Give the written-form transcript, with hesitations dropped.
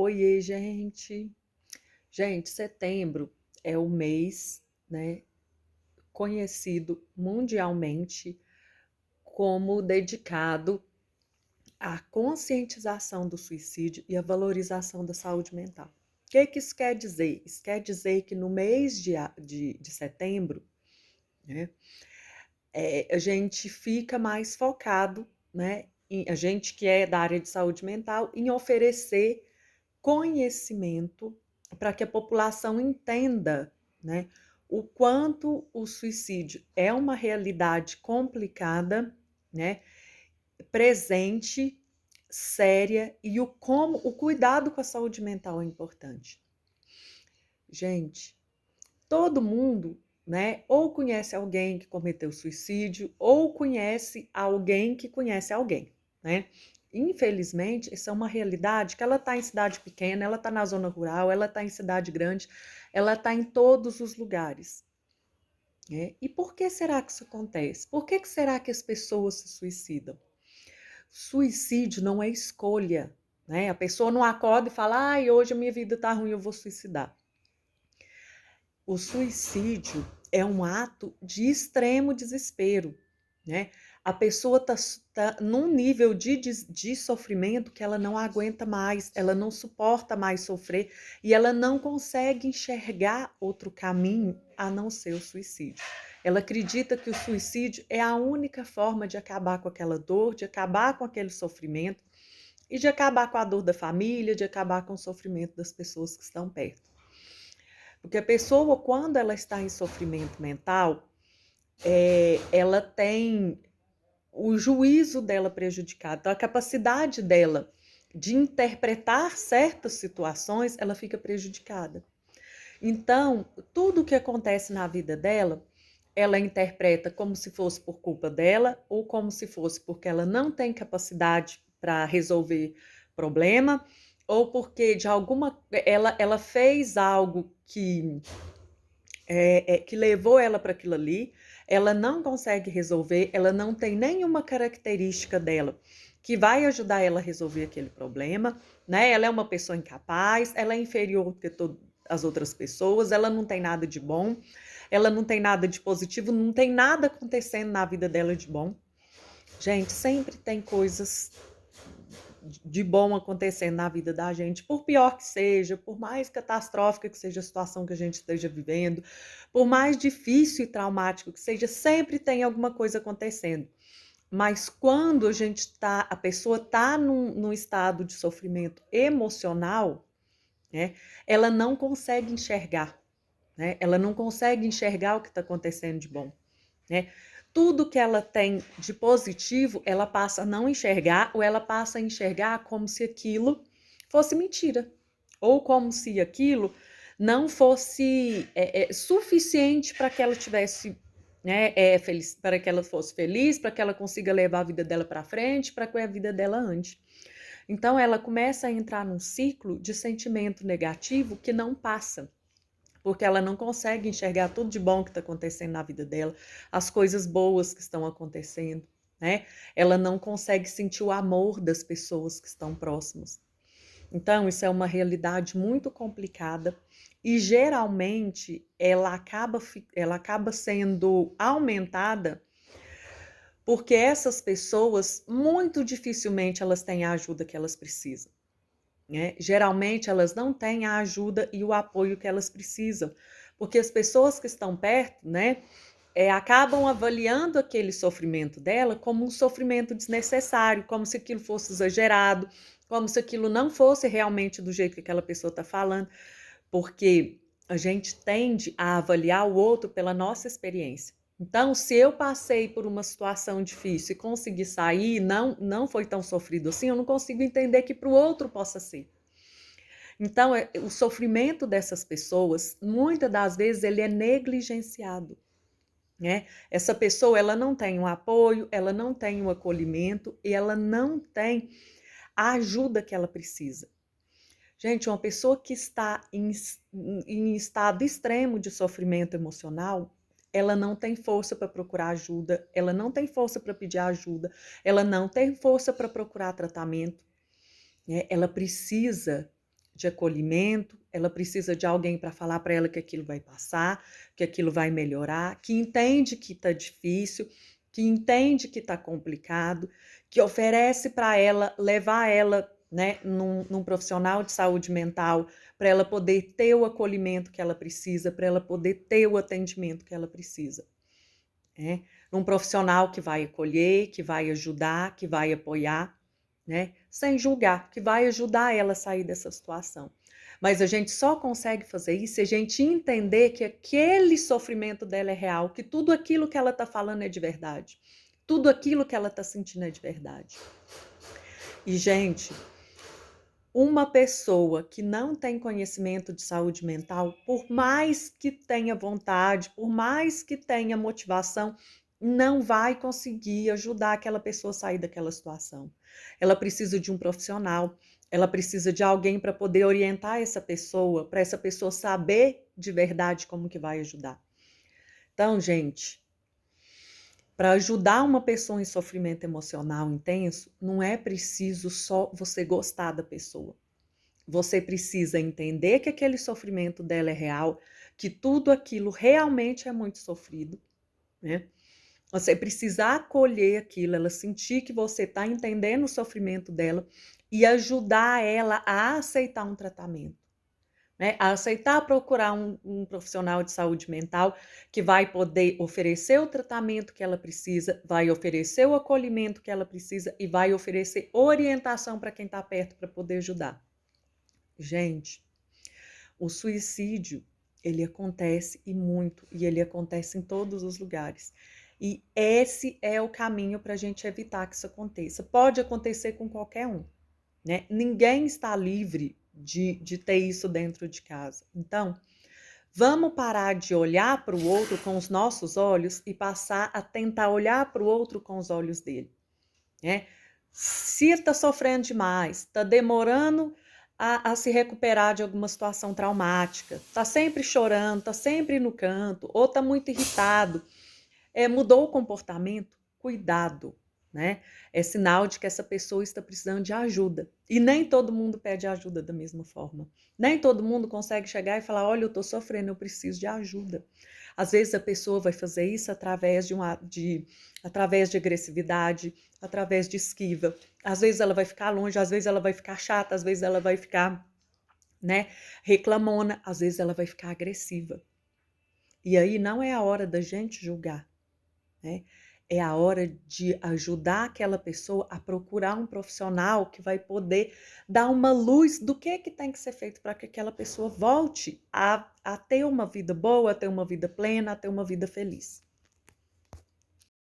Oiê, gente. Gente, setembro é o mês, né, conhecido mundialmente como dedicado à conscientização do suicídio e à valorização da saúde mental. O que que isso quer dizer? Isso quer dizer que no mês de setembro, né, a gente fica mais focado, né, a gente que é da área de saúde mental, em oferecer conhecimento para que a população entenda, né, o quanto o suicídio é uma realidade complicada, né, presente, séria e como o cuidado com a saúde mental é importante. Gente, todo mundo, né, ou conhece alguém que cometeu suicídio ou conhece alguém que conhece alguém, né? Infelizmente, isso é uma realidade que ela está em cidade pequena, ela está na zona rural, ela está em cidade grande, ela está em todos os lugares, né? E por que será que isso acontece? Por que será que as pessoas se suicidam? Suicídio não é escolha, né? A pessoa não acorda e fala, ai, hoje a minha vida está ruim, eu vou suicidar. O suicídio é um ato de extremo desespero, né? A pessoa tá num nível de sofrimento que ela não aguenta mais, ela não suporta mais sofrer e ela não consegue enxergar outro caminho a não ser o suicídio. Ela acredita que o suicídio é a única forma de acabar com aquela dor, de acabar com aquele sofrimento e de acabar com a dor da família, de acabar com o sofrimento das pessoas que estão perto. Porque a pessoa, quando ela está em sofrimento mental, ela tem o juízo dela prejudicado, então a capacidade dela de interpretar certas situações, ela fica prejudicada. Então, tudo o que acontece na vida dela, ela interpreta como se fosse por culpa dela ou como se fosse porque ela não tem capacidade para resolver problema ou porque de alguma ela fez algo que levou ela para aquilo ali, ela não consegue resolver, ela não tem nenhuma característica dela que vai ajudar ela a resolver aquele problema, né? Ela é uma pessoa incapaz, ela é inferior que as outras pessoas, ela não tem nada de bom, ela não tem nada de positivo, não tem nada acontecendo na vida dela de bom. Gente, sempre tem coisas de bom acontecendo na vida da gente, por pior que seja, por mais catastrófica que seja a situação que a gente esteja vivendo, por mais difícil e traumático que seja, sempre tem alguma coisa acontecendo. Mas quando a pessoa está num estado de sofrimento emocional, né, ela não consegue enxergar, né? Ela não consegue enxergar o que está acontecendo de bom, né? Tudo que ela tem de positivo, ela passa a não enxergar ou ela passa a enxergar como se aquilo fosse mentira ou como se aquilo não fosse suficiente para que ela tivesse, né, feliz, para que ela fosse feliz, para que ela consiga levar a vida dela para frente, para que a vida dela ande. Então ela começa a entrar num ciclo de sentimento negativo que não passa porque ela não consegue enxergar tudo de bom que está acontecendo na vida dela, as coisas boas que estão acontecendo, né? Ela não consegue sentir o amor das pessoas que estão próximas. Então, isso é uma realidade muito complicada e geralmente ela acaba sendo aumentada porque essas pessoas muito dificilmente elas têm a ajuda que elas precisam, né? Geralmente elas não têm a ajuda e o apoio que elas precisam, porque as pessoas que estão perto, né, acabam avaliando aquele sofrimento dela como um sofrimento desnecessário, como se aquilo fosse exagerado, como se aquilo não fosse realmente do jeito que aquela pessoa está falando, porque a gente tende a avaliar o outro pela nossa experiência. Então, se eu passei por uma situação difícil e consegui sair, não foi tão sofrido assim, eu não consigo entender que para o outro possa ser. Então, o sofrimento dessas pessoas, muitas das vezes, ele é negligenciado, né? Essa pessoa, ela não tem um apoio, ela não tem um acolhimento e ela não tem a ajuda que ela precisa. Gente, uma pessoa que está em estado extremo de sofrimento emocional, ela não tem força para procurar ajuda, ela não tem força para pedir ajuda, ela não tem força para procurar tratamento, né? Ela precisa de acolhimento, ela precisa de alguém para falar para ela que aquilo vai passar, que aquilo vai melhorar, que entende que está difícil, que entende que está complicado, que oferece para ela, levar ela, né, num profissional de saúde mental, para ela poder ter o acolhimento que ela precisa, para ela poder ter o atendimento que ela precisa. Né? Num profissional que vai acolher, que vai ajudar, que vai apoiar, né? Sem julgar, que vai ajudar ela a sair dessa situação. Mas a gente só consegue fazer isso se a gente entender que aquele sofrimento dela é real, que tudo aquilo que ela está falando é de verdade. Tudo aquilo que ela está sentindo é de verdade. E, gente, uma pessoa que não tem conhecimento de saúde mental, por mais que tenha vontade, por mais que tenha motivação, não vai conseguir ajudar aquela pessoa a sair daquela situação. Ela precisa de um profissional, ela precisa de alguém para poder orientar essa pessoa, para essa pessoa saber de verdade como que vai ajudar. Então, gente, para ajudar uma pessoa em sofrimento emocional intenso, não é preciso só você gostar da pessoa. Você precisa entender que aquele sofrimento dela é real, que tudo aquilo realmente é muito sofrido, né? Você precisa acolher aquilo, ela sentir que você está entendendo o sofrimento dela e ajudar ela a aceitar um tratamento, né? A aceitar procurar um profissional de saúde mental que vai poder oferecer o tratamento que ela precisa, vai oferecer o acolhimento que ela precisa e vai oferecer orientação para quem está perto para poder ajudar. Gente, o suicídio, ele acontece e muito, e ele acontece em todos os lugares. E esse é o caminho para a gente evitar que isso aconteça. Pode acontecer com qualquer um, né? Ninguém está livre de ter isso dentro de casa. Então, vamos parar de olhar para o outro com os nossos olhos e passar a tentar olhar para o outro com os olhos dele, né? Se está sofrendo demais, está demorando a se recuperar de alguma situação traumática, está sempre chorando, está sempre no canto, ou está muito irritado, mudou o comportamento, cuidado, né? É sinal de que essa pessoa está precisando de ajuda. E nem todo mundo pede ajuda da mesma forma. Nem todo mundo consegue chegar e falar, olha, eu estou sofrendo, eu preciso de ajuda. Às vezes a pessoa vai fazer isso através de agressividade, através de esquiva. Às vezes ela vai ficar longe, às vezes ela vai ficar chata, às vezes ela vai ficar, né, reclamona, às vezes ela vai ficar agressiva. E aí não é a hora da gente julgar, né? É a hora de ajudar aquela pessoa a procurar um profissional que vai poder dar uma luz do que tem que ser feito para que aquela pessoa volte a ter uma vida boa, a ter uma vida plena, a ter uma vida feliz.